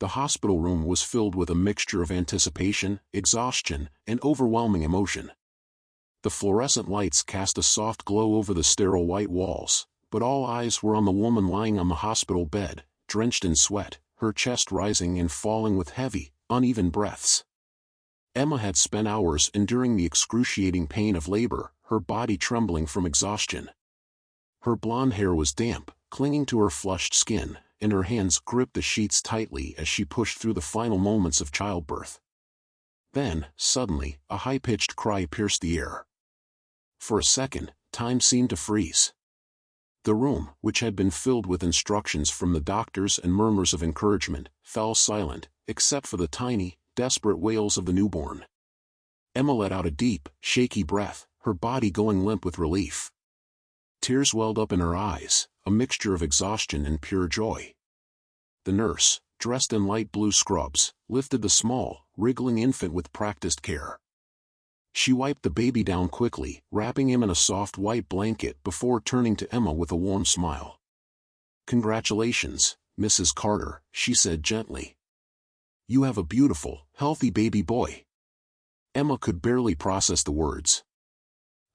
The hospital room was filled with a mixture of anticipation, exhaustion, and overwhelming emotion. The fluorescent lights cast a soft glow over the sterile white walls, but all eyes were on the woman lying on the hospital bed, drenched in sweat, her chest rising and falling with heavy, uneven breaths. Emma had spent hours enduring the excruciating pain of labor, her body trembling from exhaustion. Her blonde hair was damp, clinging to her flushed skin, and her hands gripped the sheets tightly as she pushed through the final moments of childbirth. Then, suddenly, a high-pitched cry pierced the air. For a second, time seemed to freeze. The room, which had been filled with instructions from the doctors and murmurs of encouragement, fell silent, except for the tiny, desperate wails of the newborn. Emma let out a deep, shaky breath, her body going limp with relief. Tears welled up in her eyes, a mixture of exhaustion and pure joy. The nurse, dressed in light blue scrubs, lifted the small, wriggling infant with practiced care. She wiped the baby down quickly, wrapping him in a soft white blanket before turning to Emma with a warm smile. "Congratulations, Mrs. Carter," she said gently. "You have a beautiful, healthy baby boy." Emma could barely process the words.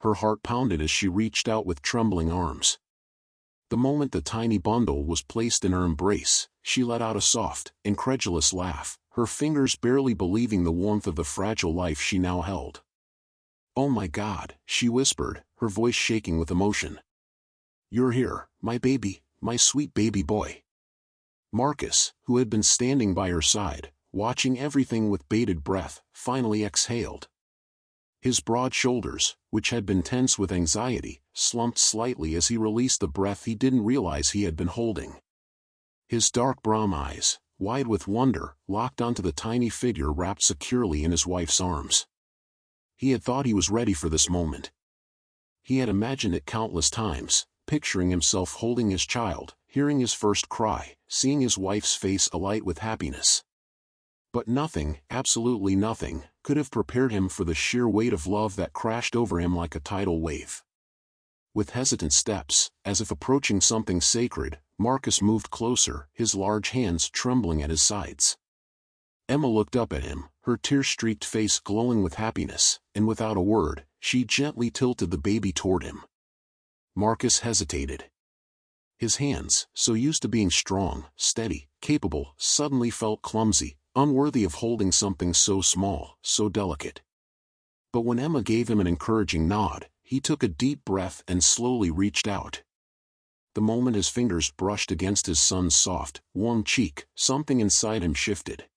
Her heart pounded as she reached out with trembling arms. The moment the tiny bundle was placed in her embrace, she let out a soft, incredulous laugh, her fingers barely believing the warmth of the fragile life she now held. "Oh my God," she whispered, her voice shaking with emotion. "You're here, my baby, my sweet baby boy." Marcus, who had been standing by her side, watching everything with bated breath, finally exhaled. His broad shoulders, which had been tense with anxiety, slumped slightly as he released the breath he didn't realize he had been holding. His dark brown eyes, wide with wonder, locked onto the tiny figure wrapped securely in his wife's arms. He had thought he was ready for this moment. He had imagined it countless times, picturing himself holding his child, hearing his first cry, seeing his wife's face alight with happiness. But nothing, absolutely nothing, could have prepared him for the sheer weight of love that crashed over him like a tidal wave. With hesitant steps, as if approaching something sacred, Marcus moved closer, his large hands trembling at his sides. Emma looked up at him, her tear-streaked face glowing with happiness, and without a word, she gently tilted the baby toward him. Marcus hesitated. His hands, so used to being strong, steady, capable, suddenly felt clumsy, unworthy of holding something so small, so delicate. But when Emma gave him an encouraging nod, he took a deep breath and slowly reached out. The moment his fingers brushed against his son's soft, warm cheek, something inside him shifted.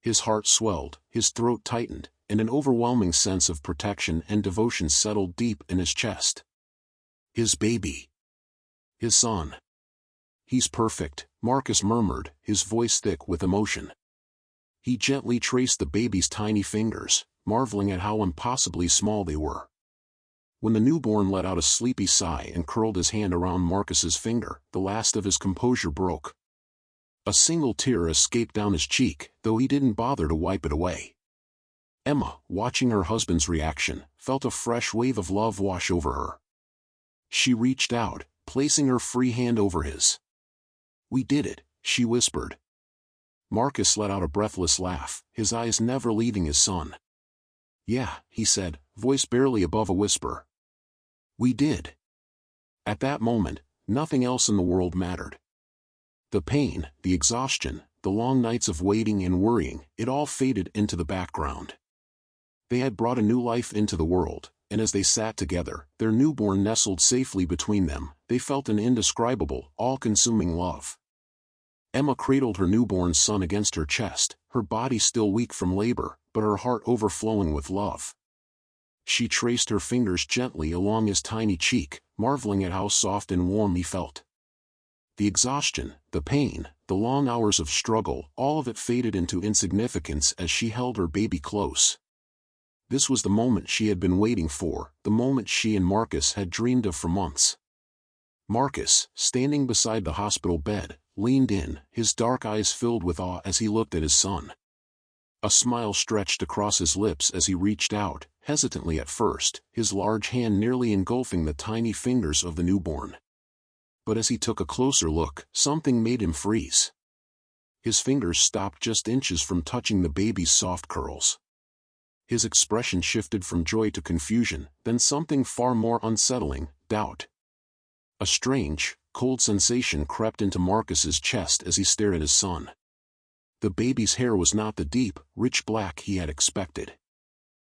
His heart swelled, his throat tightened, and an overwhelming sense of protection and devotion settled deep in his chest. His baby. His son. "He's perfect," Marcus murmured, his voice thick with emotion. He gently traced the baby's tiny fingers, marveling at how impossibly small they were. When the newborn let out a sleepy sigh and curled his hand around Marcus's finger, the last of his composure broke. A single tear escaped down his cheek, though he didn't bother to wipe it away. Emma, watching her husband's reaction, felt a fresh wave of love wash over her. She reached out, placing her free hand over his. "We did it," she whispered. Marcus let out a breathless laugh, his eyes never leaving his son. "Yeah," he said, voice barely above a whisper. "We did." At that moment, nothing else in the world mattered. The pain, the exhaustion, the long nights of waiting and worrying, it all faded into the background. They had brought a new life into the world, and as they sat together, their newborn nestled safely between them, they felt an indescribable, all-consuming love. Emma cradled her newborn son against her chest, her body still weak from labor, but her heart overflowing with love. She traced her fingers gently along his tiny cheek, marveling at how soft and warm he felt. The exhaustion, the pain, the long hours of struggle, all of it faded into insignificance as she held her baby close. This was the moment she had been waiting for, the moment she and Marcus had dreamed of for months. Marcus, standing beside the hospital bed, leaned in, his dark eyes filled with awe as he looked at his son. A smile stretched across his lips as he reached out, hesitantly at first, his large hand nearly engulfing the tiny fingers of the newborn. But as he took a closer look, something made him freeze. His fingers stopped just inches from touching the baby's soft curls. His expression shifted from joy to confusion, then something far more unsettling, doubt. A strange, cold sensation crept into Marcus's chest as he stared at his son. The baby's hair was not the deep, rich black he had expected.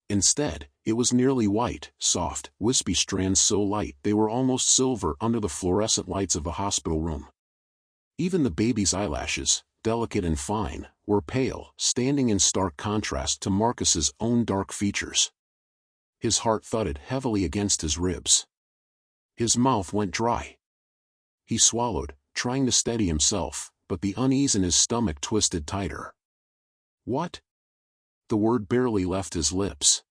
Instead, it was nearly white, soft, wispy strands so light they were almost silver under the fluorescent lights of the hospital room. Even the baby's eyelashes, delicate and fine, were pale, standing in stark contrast to Marcus's own dark features. His heart thudded heavily against his ribs. His mouth went dry. He swallowed, trying to steady himself, but the unease in his stomach twisted tighter. What? The word barely left his lips.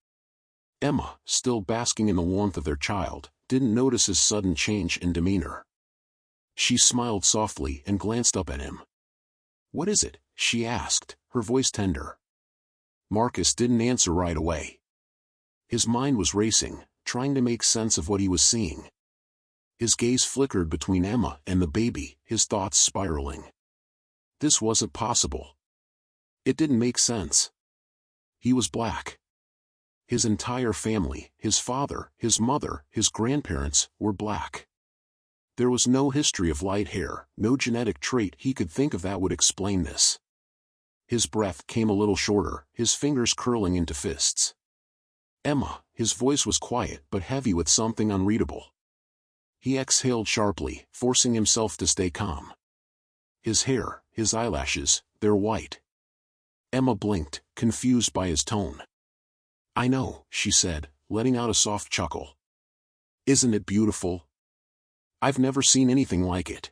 Emma, still basking in the warmth of their child, didn't notice his sudden change in demeanor. She smiled softly and glanced up at him. "What is it?" she asked, her voice tender. Marcus didn't answer right away. His mind was racing, trying to make sense of what he was seeing. His gaze flickered between Emma and the baby, his thoughts spiraling. This wasn't possible. It didn't make sense. He was black. His entire family, his father, his mother, his grandparents, were black. There was no history of light hair, no genetic trait he could think of that would explain this. His breath came a little shorter, his fingers curling into fists. Emma, his voice was quiet but heavy with something unreadable. He exhaled sharply, forcing himself to stay calm. His hair, his eyelashes, they're white. Emma blinked, confused by his tone. "I know," she said, letting out a soft chuckle. "Isn't it beautiful? I've never seen anything like it."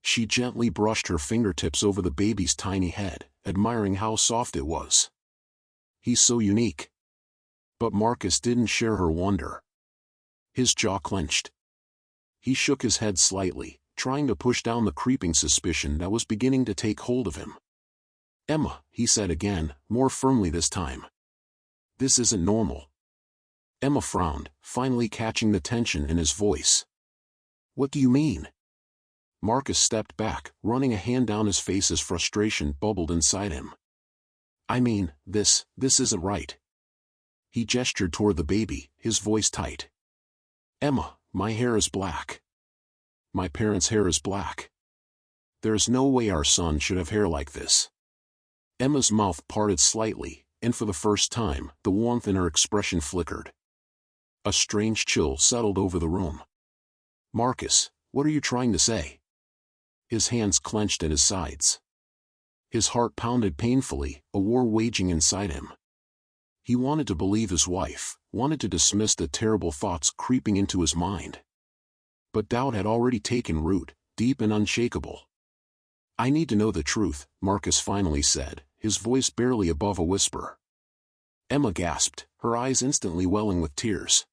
She gently brushed her fingertips over the baby's tiny head, admiring how soft it was. "He's so unique." But Marcus didn't share her wonder. His jaw clenched. He shook his head slightly, trying to push down the creeping suspicion that was beginning to take hold of him. "Emma," he said again, more firmly this time. "This isn't normal." Emma frowned, finally catching the tension in his voice. "What do you mean?" Marcus stepped back, running a hand down his face as frustration bubbled inside him. "I mean, this isn't right." He gestured toward the baby, his voice tight. "Emma, my hair is black. My parents' hair is black. There's no way our son should have hair like this." Emma's mouth parted slightly, and for the first time, the warmth in her expression flickered. A strange chill settled over the room. "Marcus, what are you trying to say?" His hands clenched at his sides. His heart pounded painfully, a war waging inside him. He wanted to believe his wife, wanted to dismiss the terrible thoughts creeping into his mind. But doubt had already taken root, deep and unshakable. "I need to know the truth," Marcus finally said, his voice barely above a whisper. Emma gasped, her eyes instantly welling with tears.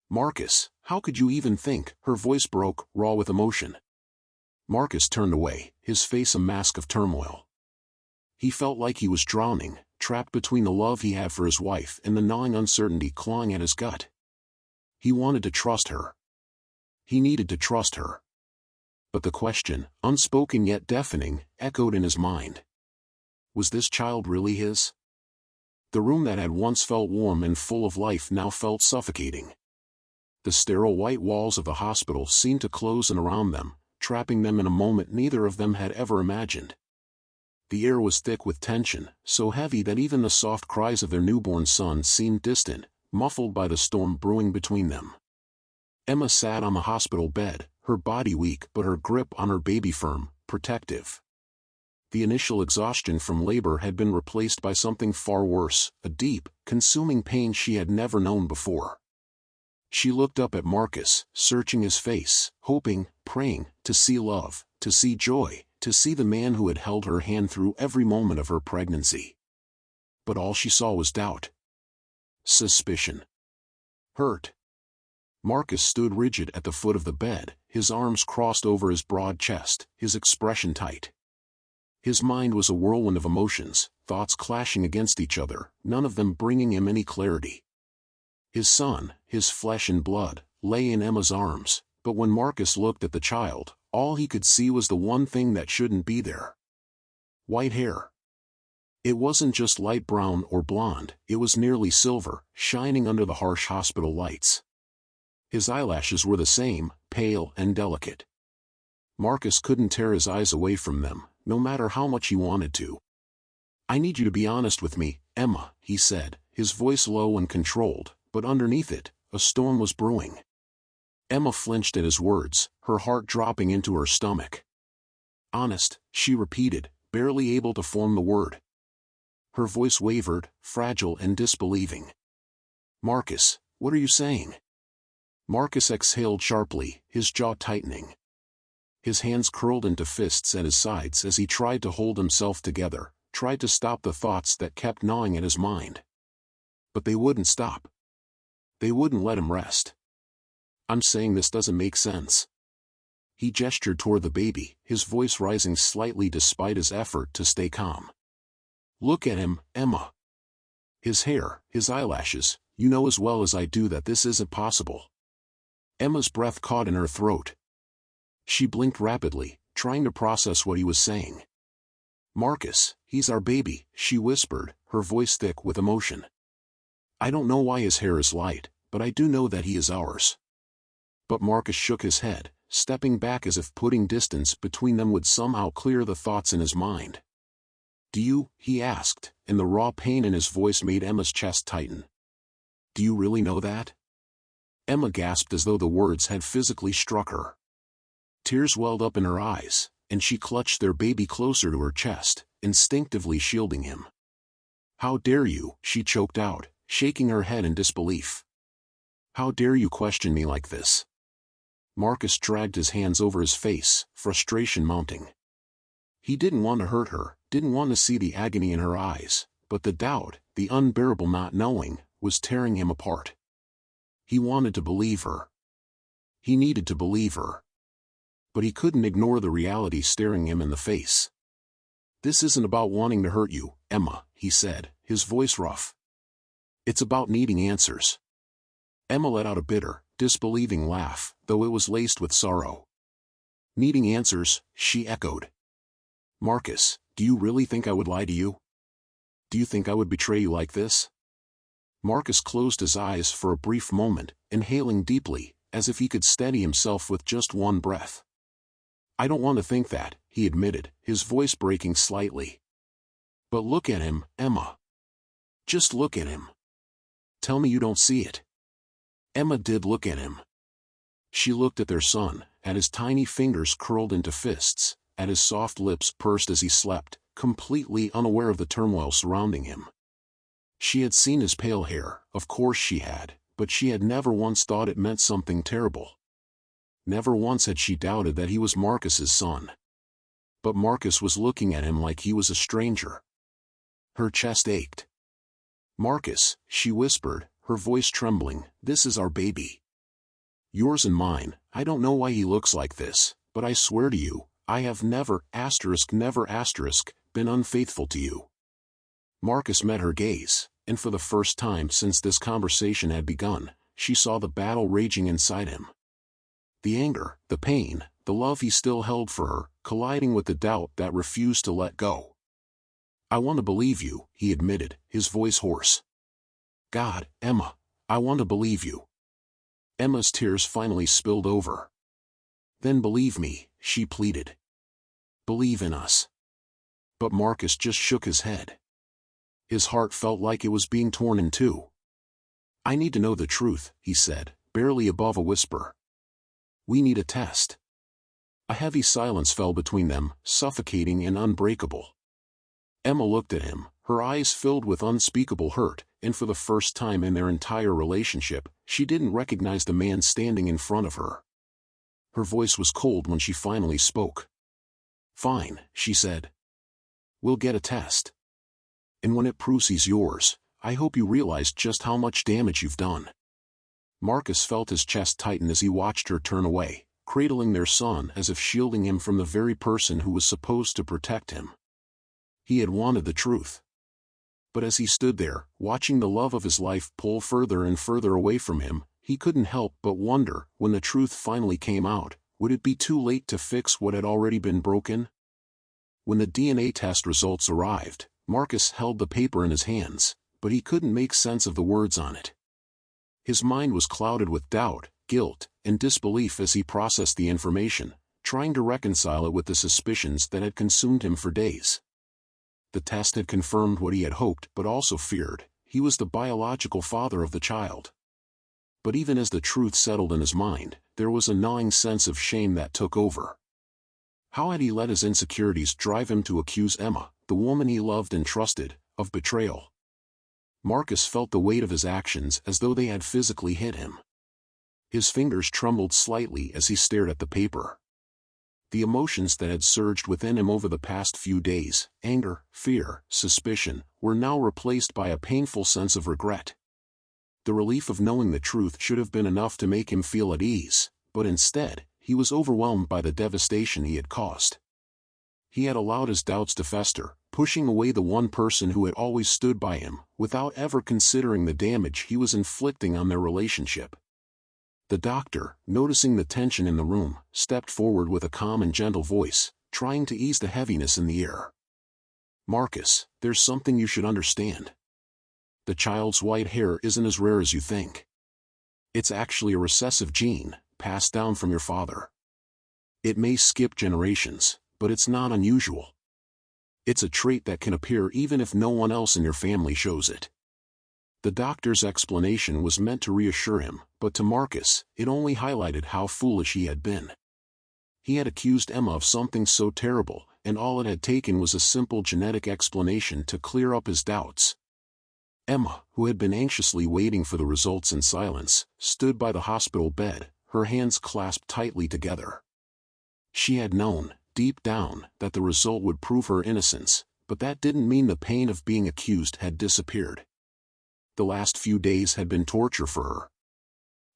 "Marcus, how could you even think?" Her voice broke, raw with emotion. Marcus turned away, his face a mask of turmoil. He felt like he was drowning, trapped between the love he had for his wife and the gnawing uncertainty clawing at his gut. He wanted to trust her. He needed to trust her. But the question, unspoken yet deafening, echoed in his mind. Was this child really his? The room that had once felt warm and full of life now felt suffocating. The sterile white walls of the hospital seemed to close in around them, trapping them in a moment neither of them had ever imagined. The air was thick with tension, so heavy that even the soft cries of their newborn son seemed distant, muffled by the storm brewing between them. Emma sat on the hospital bed, her body weak but her grip on her baby firm, protective. The initial exhaustion from labor had been replaced by something far worse, a deep, consuming pain she had never known before. She looked up at Marcus, searching his face, hoping, praying, to see love, to see joy, to see the man who had held her hand through every moment of her pregnancy. But all she saw was doubt. Suspicion. Hurt. Marcus stood rigid at the foot of the bed, his arms crossed over his broad chest, his expression tight. His mind was a whirlwind of emotions, thoughts clashing against each other, none of them bringing him any clarity. His son, his flesh and blood, lay in Emma's arms, but when Marcus looked at the child, all he could see was the one thing that shouldn't be there. white hair. It wasn't just light brown or blonde, it was nearly silver, shining under the harsh hospital lights. His eyelashes were the same, pale and delicate. Marcus couldn't tear his eyes away from them, no matter how much he wanted to. "I need you to be honest with me, Emma," he said, his voice low and controlled, but underneath it, a storm was brewing. Emma flinched at his words, her heart dropping into her stomach. "Honest," she repeated, barely able to form the word. Her voice wavered, fragile and disbelieving. "Marcus, what are you saying?" Marcus exhaled sharply, his jaw tightening. His hands curled into fists at his sides as he tried to hold himself together, tried to stop the thoughts that kept gnawing at his mind. But they wouldn't stop. They wouldn't let him rest. "I'm saying this doesn't make sense." He gestured toward the baby, his voice rising slightly despite his effort to stay calm. "Look at him, Emma. His hair, his eyelashes, you know as well as I do that this isn't possible." Emma's breath caught in her throat. She blinked rapidly, trying to process what he was saying. "Marcus, he's our baby," she whispered, her voice thick with emotion. "I don't know why his hair is light, but I do know that he is ours." But Marcus shook his head, stepping back as if putting distance between them would somehow clear the thoughts in his mind. "Do you?" he asked, and the raw pain in his voice made Emma's chest tighten. "Do you really know that?" Emma gasped as though the words had physically struck her. Tears welled up in her eyes, and she clutched their baby closer to her chest, instinctively shielding him. "How dare you?" she choked out, shaking her head in disbelief. "How dare you question me like this?" Marcus dragged his hands over his face, frustration mounting. He didn't want to hurt her, didn't want to see the agony in her eyes, but the doubt, the unbearable not knowing, was tearing him apart. He wanted to believe her. He needed to believe her. But he couldn't ignore the reality staring him in the face. "This isn't about wanting to hurt you, Emma," he said, his voice rough. "It's about needing answers." Emma let out a bitter, disbelieving laugh, though it was laced with sorrow. "Needing answers," she echoed. "Marcus, do you really think I would lie to you? Do you think I would betray you like this?" Marcus closed his eyes for a brief moment, inhaling deeply, as if he could steady himself with just one breath. "I don't want to think that," he admitted, his voice breaking slightly. "But look at him, Emma. Just look at him. Tell me you don't see it." Emma did look at him. She looked at their son, at his tiny fingers curled into fists, at his soft lips pursed as he slept, completely unaware of the turmoil surrounding him. She had seen his pale hair, of course she had, but she had never once thought it meant something terrible. Never once had she doubted that he was Marcus's son. But Marcus was looking at him like he was a stranger. Her chest ached. "Marcus," she whispered, her voice trembling, "this is our baby. Yours and mine. I don't know why he looks like this, but I swear to you, I have never, been unfaithful to you." Marcus met her gaze, and for the first time since this conversation had begun, she saw the battle raging inside him. The anger, the pain, the love he still held for her, colliding with the doubt that refused to let go. "I want to believe you," he admitted, his voice hoarse. "God, Emma, I want to believe you." Emma's tears finally spilled over. "Then believe me," she pleaded. "Believe in us." But Marcus just shook his head. His heart felt like it was being torn in two. "I need to know the truth," he said, barely above a whisper. "We need a test." A heavy silence fell between them, suffocating and unbreakable. Emma looked at him, her eyes filled with unspeakable hurt, and for the first time in their entire relationship, she didn't recognize the man standing in front of her. Her voice was cold when she finally spoke. "Fine," she said. "We'll get a test. And when it proves he's yours, I hope you realize just how much damage you've done." Marcus felt his chest tighten as he watched her turn away, cradling their son as if shielding him from the very person who was supposed to protect him. He had wanted the truth. But as he stood there, watching the love of his life pull further and further away from him, he couldn't help but wonder, when the truth finally came out, would it be too late to fix what had already been broken? When the DNA test results arrived, Marcus held the paper in his hands, but he couldn't make sense of the words on it. His mind was clouded with doubt, guilt, and disbelief as he processed the information, trying to reconcile it with the suspicions that had consumed him for days. The test had confirmed what he had hoped but also feared: he was the biological father of the child. But even as the truth settled in his mind, there was a gnawing sense of shame that took over. How had he let his insecurities drive him to accuse Emma, the woman he loved and trusted, of betrayal? Marcus felt the weight of his actions as though they had physically hit him. His fingers trembled slightly as he stared at the paper. The emotions that had surged within him over the past few days, anger, fear, suspicion, were now replaced by a painful sense of regret. The relief of knowing the truth should have been enough to make him feel at ease, but instead, he was overwhelmed by the devastation he had caused. He had allowed his doubts to fester, pushing away the one person who had always stood by him, without ever considering the damage he was inflicting on their relationship. The doctor, noticing the tension in the room, stepped forward with a calm and gentle voice, trying to ease the heaviness in the air. "Marcus, there's something you should understand. The child's white hair isn't as rare as you think. It's actually a recessive gene, passed down from your father. It may skip generations, but it's not unusual. It's a trait that can appear even if no one else in your family shows it." The doctor's explanation was meant to reassure him, but to Marcus, it only highlighted how foolish he had been. He had accused Emma of something so terrible, and all it had taken was a simple genetic explanation to clear up his doubts. Emma, who had been anxiously waiting for the results in silence, stood by the hospital bed, her hands clasped tightly together. She had known, deep down, that the result would prove her innocence, but that didn't mean the pain of being accused had disappeared. The last few days had been torture for her.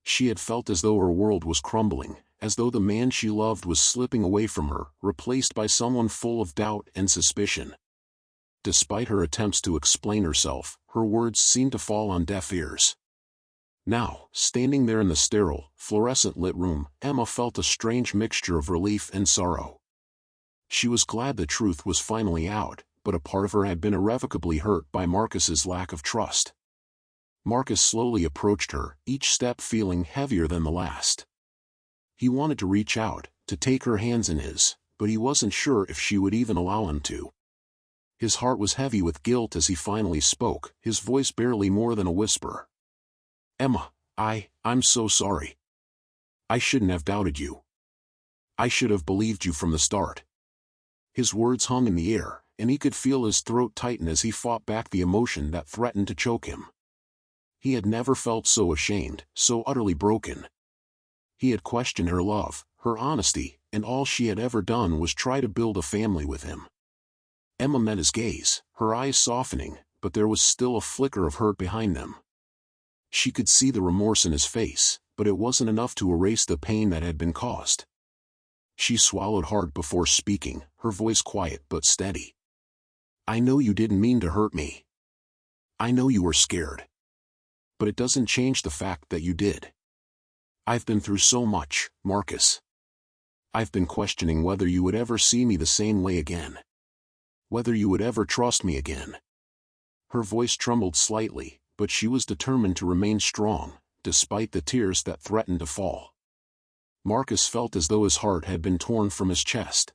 She had felt as though her world was crumbling, as though the man she loved was slipping away from her, replaced by someone full of doubt and suspicion. Despite her attempts to explain herself, her words seemed to fall on deaf ears. Now, standing there in the sterile, fluorescent-lit room, Emma felt a strange mixture of relief and sorrow. She was glad the truth was finally out, but a part of her had been irrevocably hurt by Marcus's lack of trust. Marcus slowly approached her, each step feeling heavier than the last. He wanted to reach out, to take her hands in his, but he wasn't sure if she would even allow him to. His heart was heavy with guilt as he finally spoke, his voice barely more than a whisper. "Emma, I'm so sorry. I shouldn't have doubted you. I should have believed you from the start." His words hung in the air, and he could feel his throat tighten as he fought back the emotion that threatened to choke him. He had never felt so ashamed, so utterly broken. He had questioned her love, her honesty, and all she had ever done was try to build a family with him. Emma met his gaze, her eyes softening, but there was still a flicker of hurt behind them. She could see the remorse in his face, but it wasn't enough to erase the pain that had been caused. She swallowed hard before speaking, her voice quiet but steady. "I know you didn't mean to hurt me. I know you were scared. But it doesn't change the fact that you did. I've been through so much, Marcus. I've been questioning whether you would ever see me the same way again. Whether you would ever trust me again." Her voice trembled slightly, but she was determined to remain strong, despite the tears that threatened to fall. Marcus felt as though his heart had been torn from his chest.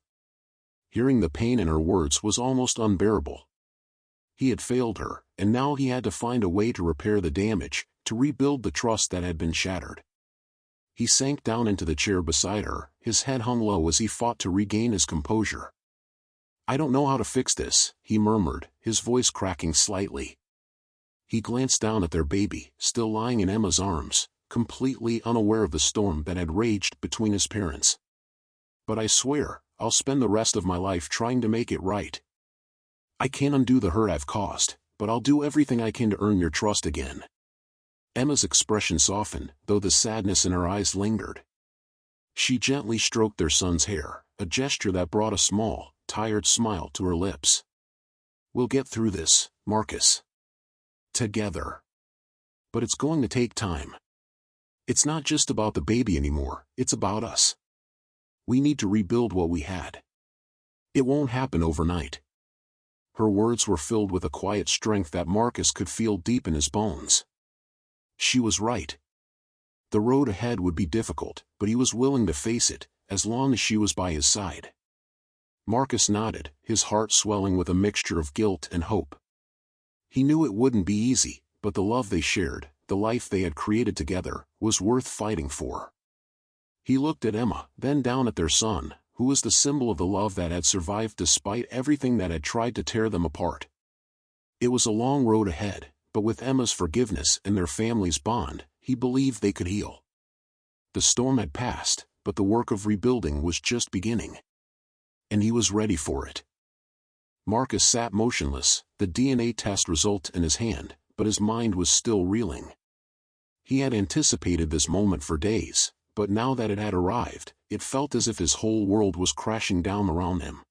Hearing the pain in her words was almost unbearable. He had failed her, and now he had to find a way to repair the damage, to rebuild the trust that had been shattered. He sank down into the chair beside her, his head hung low as he fought to regain his composure. "I don't know how to fix this," he murmured, his voice cracking slightly. He glanced down at their baby, still lying in Emma's arms, completely unaware of the storm that had raged between his parents. "But I swear, I'll spend the rest of my life trying to make it right. I can't undo the hurt I've caused, but I'll do everything I can to earn your trust again." Emma's expression softened, though the sadness in her eyes lingered. She gently stroked their son's hair, a gesture that brought a small, tired smile to her lips. "We'll get through this, Marcus. Together. But it's going to take time. It's not just about the baby anymore, it's about us. We need to rebuild what we had." It won't happen overnight. Her words were filled with a quiet strength that Marcus could feel deep in his bones. She was right. The road ahead would be difficult, but he was willing to face it, as long as she was by his side. Marcus nodded, his heart swelling with a mixture of guilt and hope. He knew it wouldn't be easy, but the love they shared, the life they had created together, was worth fighting for. He looked at Emma, then down at their son, who was the symbol of the love that had survived despite everything that had tried to tear them apart. It was a long road ahead, but with Emma's forgiveness and their family's bond, he believed they could heal. The storm had passed, but the work of rebuilding was just beginning. And he was ready for it. Marcus sat motionless, the DNA test result in his hand, but his mind was still reeling. He had anticipated this moment for days, but now that it had arrived, it felt as if his whole world was crashing down around him.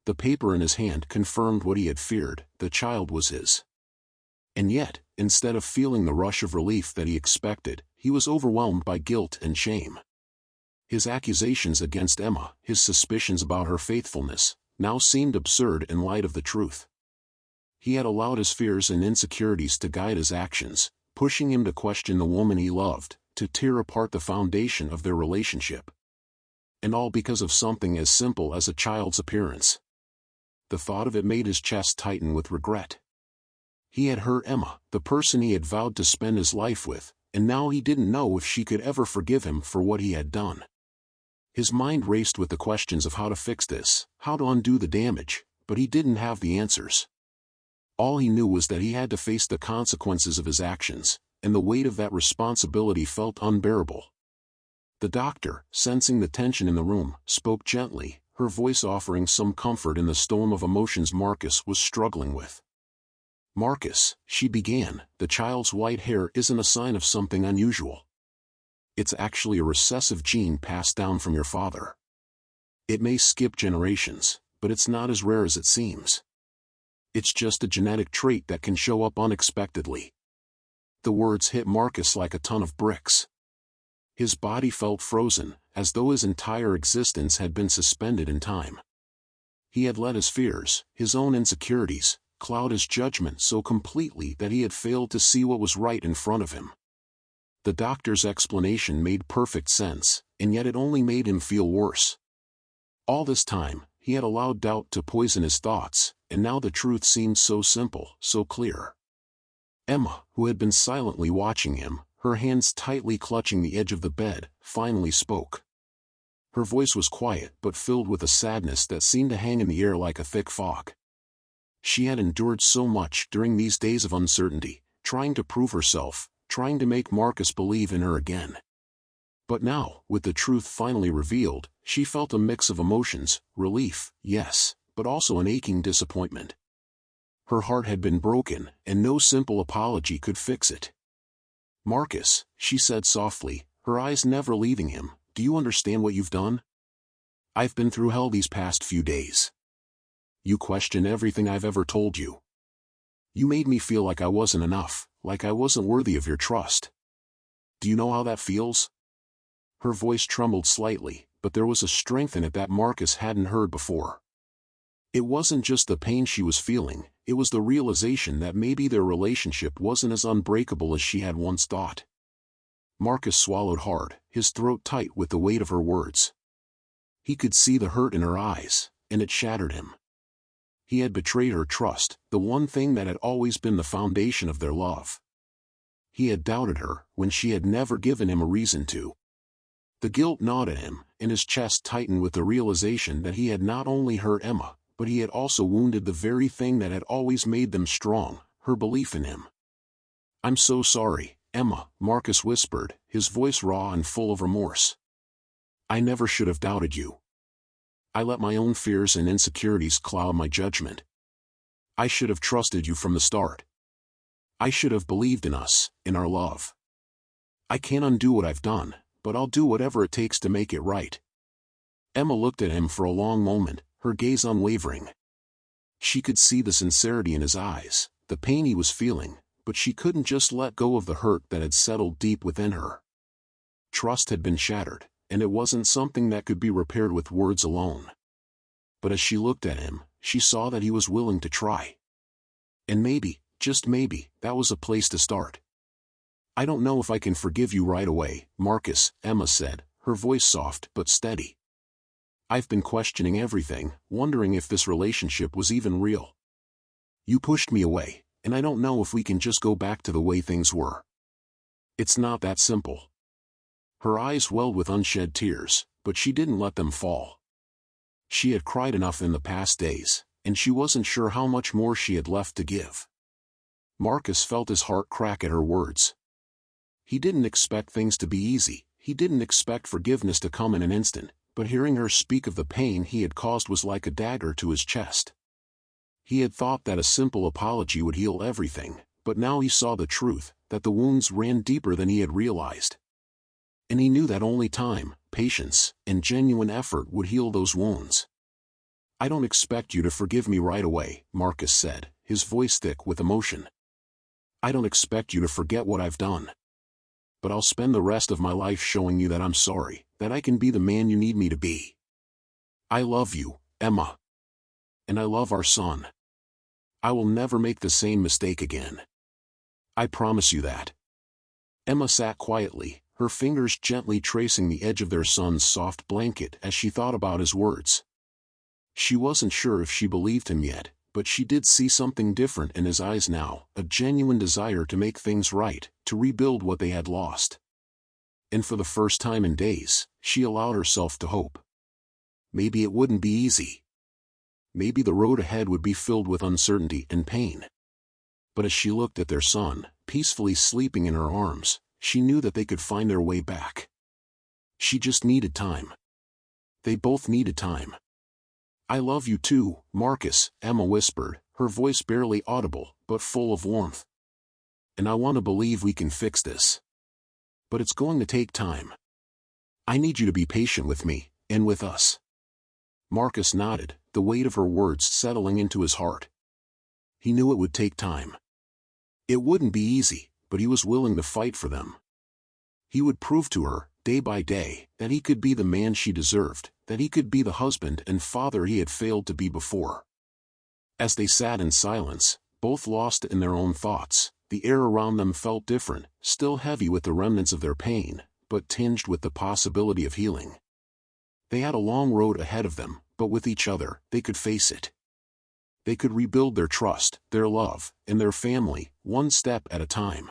The paper in his hand confirmed what he had feared: the child was his. And yet, instead of feeling the rush of relief that he expected, he was overwhelmed by guilt and shame. His accusations against Emma, his suspicions about her faithfulness, now seemed absurd in light of the truth. He had allowed his fears and insecurities to guide his actions, pushing him to question the woman he loved, to tear apart the foundation of their relationship. And all because of something as simple as a child's appearance. The thought of it made his chest tighten with regret. He had hurt Emma, the person he had vowed to spend his life with, and now he didn't know if she could ever forgive him for what he had done. His mind raced with the questions of how to fix this, how to undo the damage, but he didn't have the answers. All he knew was that he had to face the consequences of his actions, and the weight of that responsibility felt unbearable. The doctor, sensing the tension in the room, spoke gently, her voice offering some comfort in the storm of emotions Marcus was struggling with. "Marcus," she began, "the child's white hair isn't a sign of something unusual. It's actually a recessive gene passed down from your father. It may skip generations, but it's not as rare as it seems. It's just a genetic trait that can show up unexpectedly." The words hit Marcus like a ton of bricks. His body felt frozen, as though his entire existence had been suspended in time. He had let his fears, his own insecurities, cloud his judgment so completely that he had failed to see what was right in front of him. The doctor's explanation made perfect sense, and yet it only made him feel worse. All this time, he had allowed doubt to poison his thoughts, and now the truth seemed so simple, so clear. Emma, who had been silently watching him, her hands tightly clutching the edge of the bed, finally spoke. Her voice was quiet but filled with a sadness that seemed to hang in the air like a thick fog. She had endured so much during these days of uncertainty, trying to prove herself, trying to make Marcus believe in her again. But now, with the truth finally revealed, she felt a mix of emotions: relief, yes, but also an aching disappointment. Her heart had been broken, and no simple apology could fix it. "Marcus," she said softly, her eyes never leaving him, "do you understand what you've done? I've been through hell these past few days. You question everything I've ever told you. You made me feel like I wasn't enough, like I wasn't worthy of your trust. Do you know how that feels?" Her voice trembled slightly, but there was a strength in it that Marcus hadn't heard before. It wasn't just the pain she was feeling, it was the realization that maybe their relationship wasn't as unbreakable as she had once thought. Marcus swallowed hard, his throat tight with the weight of her words. He could see the hurt in her eyes, and it shattered him. He had betrayed her trust, the one thing that had always been the foundation of their love. He had doubted her, when she had never given him a reason to. The guilt gnawed at him, and his chest tightened with the realization that he had not only hurt Emma, but he had also wounded the very thing that had always made them strong, her belief in him. "I'm so sorry, Emma," Marcus whispered, his voice raw and full of remorse. "I never should have doubted you. I let my own fears and insecurities cloud my judgment. I should have trusted you from the start. I should have believed in us, in our love. I can't undo what I've done, but I'll do whatever it takes to make it right." Emma looked at him for a long moment, her gaze unwavering. She could see the sincerity in his eyes, the pain he was feeling, but she couldn't just let go of the hurt that had settled deep within her. Trust had been shattered, and it wasn't something that could be repaired with words alone. But as she looked at him, she saw that he was willing to try. And maybe, just maybe, that was a place to start. "I don't know if I can forgive you right away, Marcus," Emma said, her voice soft but steady. "I've been questioning everything, wondering if this relationship was even real. You pushed me away, and I don't know if we can just go back to the way things were. It's not that simple." Her eyes welled with unshed tears, but she didn't let them fall. She had cried enough in the past days, and she wasn't sure how much more she had left to give. Marcus felt his heart crack at her words. He didn't expect things to be easy, he didn't expect forgiveness to come in an instant, but hearing her speak of the pain he had caused was like a dagger to his chest. He had thought that a simple apology would heal everything, but now he saw the truth, that the wounds ran deeper than he had realized. And he knew that only time, patience, and genuine effort would heal those wounds. "I don't expect you to forgive me right away," Marcus said, his voice thick with emotion. "I don't expect you to forget what I've done. But I'll spend the rest of my life showing you that I'm sorry, that I can be the man you need me to be. I love you, Emma. And I love our son. I will never make the same mistake again. I promise you that." Emma sat quietly, her fingers gently tracing the edge of their son's soft blanket as she thought about his words. She wasn't sure if she believed him yet, but she did see something different in his eyes now, a genuine desire to make things right, to rebuild what they had lost. And for the first time in days, she allowed herself to hope. Maybe it wouldn't be easy. Maybe the road ahead would be filled with uncertainty and pain. But as she looked at their son, peacefully sleeping in her arms, she knew that they could find their way back. She just needed time. They both needed time. "I love you too, Marcus," Emma whispered, her voice barely audible, but full of warmth. "And I want to believe we can fix this. But it's going to take time. I need you to be patient with me, and with us." Marcus nodded, the weight of her words settling into his heart. He knew it would take time. It wouldn't be easy, but he was willing to fight for them. He would prove to her, day by day, that he could be the man she deserved, that he could be the husband and father he had failed to be before. As they sat in silence, both lost in their own thoughts, the air around them felt different, still heavy with the remnants of their pain, but tinged with the possibility of healing. They had a long road ahead of them, but with each other, they could face it. They could rebuild their trust, their love, and their family, one step at a time.